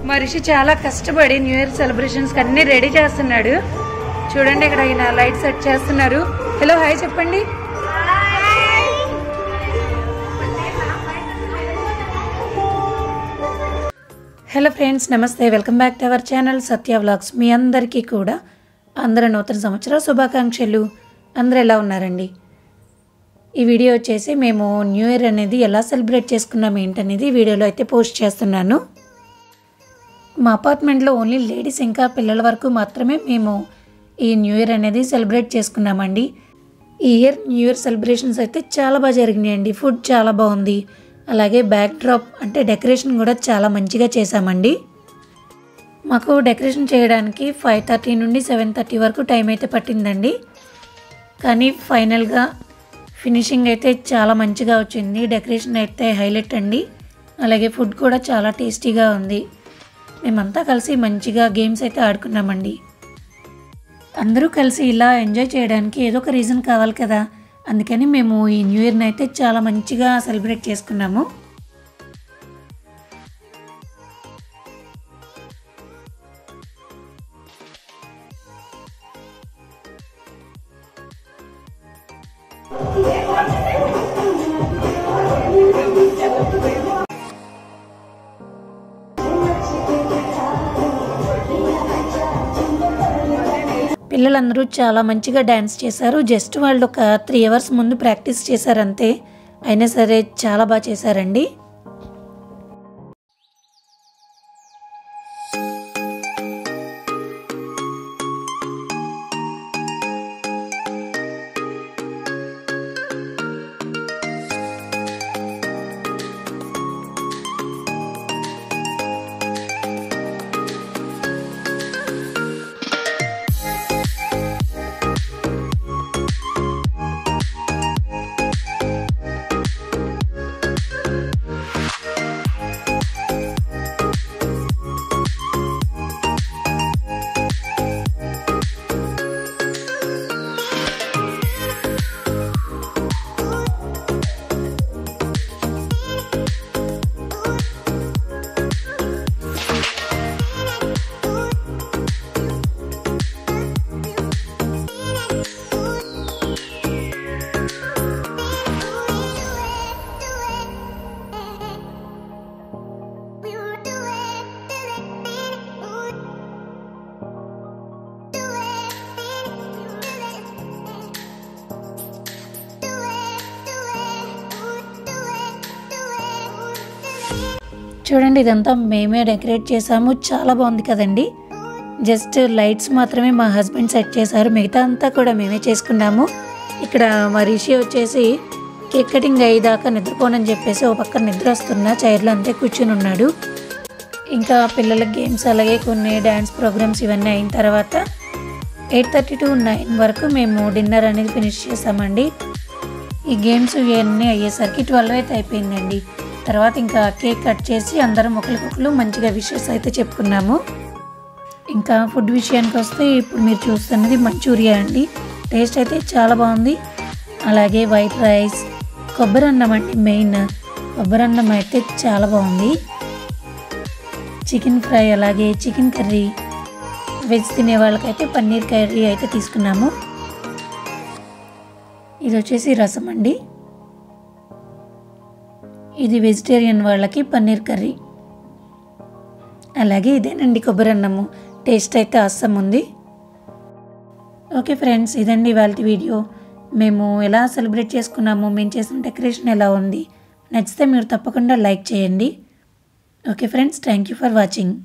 మా రిషి చాలా కష్టపడి న్యూ ఇయర్ సెలబ్రేషన్స్ అన్ని రెడీ చేస్తున్నాడు. చూడండి ఇక్కడ ఆయన లైట్ సెట్ చేస్తున్నారు. హలో హాయ్ చెప్పండి. హలో ఫ్రెండ్స్, నమస్తే. Welcome back to our channel Satya vlogs. మీ అందరికీ కూడా అందరూ నూతన సంవత్సర శుభాకాంక్షలు. అందరూ ఎలా ఉన్నారండి? ఈ వీడియో వచ్చేసి మేము న్యూ ఇయర్ అనేది ఎలా సెలబ్రేట్ చేసుకున్నాం ఏంటనేది వీడియోలో అయితే పోస్ట్ చేస్తున్నాను. మా అపార్ట్మెంట్లో ఓన్లీ లేడీస్ ఇంకా పిల్లల వరకు మాత్రమే మేము ఈ న్యూ ఇయర్ అనేది సెలబ్రేట్ చేసుకున్నామండి. ఈ ఇయర్ న్యూ ఇయర్ సెలబ్రేషన్స్ అయితే చాలా బాగా జరిగినాయండి. ఫుడ్ చాలా బాగుంది. అలాగే బ్యాక్ డ్రాప్ అంటే డెకరేషన్ కూడా చాలా మంచిగా చేశామండి. మాకు డెకరేషన్ చేయడానికి 5:30 నుండి 7:30 వరకు టైం అయితే పట్టిందండి. కానీ ఫైనల్గా ఫినిషింగ్ అయితే చాలా మంచిగా వచ్చింది. డెకరేషన్ అయితే హైలైట్ అండి. అలాగే ఫుడ్ కూడా చాలా టేస్టీగా ఉంది. మేమంతా కలిసి మంచిగా గేమ్స్ అయితే ఆడుకున్నామండి. అందరూ కలిసి ఇలా ఎంజాయ్ చేయడానికి ఏదో ఒక రీజన్ కావాలి కదా, అందుకని మేము ఈ న్యూ ఇయర్ని అయితే చాలా మంచిగా సెలబ్రేట్ చేసుకున్నాము. పిల్లలందరూ చాలా మంచిగా డ్యాన్స్ చేశారు. జస్ట్ వాళ్ళు ఒక 3 అవర్స్ ముందు ప్రాక్టీస్ చేశారు అంతే. అయినా సరే చాలా బాగా చేశారండి. చూడండి, ఇదంతా మేమే డెకరేట్ చేసాము. చాలా బాగుంది కదండి. జస్ట్ లైట్స్ మాత్రమే మా హస్బెండ్ సెట్ చేశారు. మిగతా అంతా కూడా మేమే చేసుకున్నాము. ఇక్కడ మా రిషి వచ్చేసి కేక్ కటింగ్ అయ్యేదాకా నిద్రపోనని చెప్పేసి ఓ పక్కన నిద్ర వస్తున్న చైర్లో అంతే కూర్చుని ఉన్నాడు. ఇంకా పిల్లల గేమ్స్ అలాగే కొన్ని డ్యాన్స్ ప్రోగ్రామ్స్ ఇవన్నీ అయిన తర్వాత 8:30 to 9 వరకు మేము డిన్నర్ అనేది ఫినిష్ చేసామండి. ఈ గేమ్స్ ఇవన్నీ అయ్యేసరికి 12 అయితే అయిపోయిందండి. తర్వాత ఇంకా కేక్ కట్ చేసి అందరం ఒకరికొకరు మంచిగా విషెస్ అయితే చెప్పుకున్నాము. ఇంకా ఫుడ్ విషయానికి వస్తే ఇప్పుడు మీరు చూస్తున్నది మంచూరియా అండి. టేస్ట్ అయితే చాలా బాగుంది. అలాగే వైట్ రైస్, కొబ్బరి అన్నం అండి. మెయిన్ కొబ్బరి అన్నం అయితే చాలా బాగుంది. చికెన్ ఫ్రై అలాగే చికెన్ కర్రీ. వెజ్ తినే వాళ్ళకైతే పన్నీర్ కర్రీ అయితే తీసుకున్నాము. ఇది వచ్చేసి రసం అండి. ఇది వెజిటేరియన్ వాళ్ళకి పన్నీర్ కర్రీ. అలాగే ఇదేనండి కొబ్బరి అన్నము. టేస్ట్ అయితే అస్సం ఉంది. ఓకే ఫ్రెండ్స్, ఇదండి ఇవాళ వీడియో. మేము ఎలా సెలబ్రేట్ చేసుకున్నాము, మేము చేసిన డెకరేషన్ ఎలా ఉంది, నచ్చితే మీరు తప్పకుండా లైక్ చేయండి. Okay friends, thank you for watching.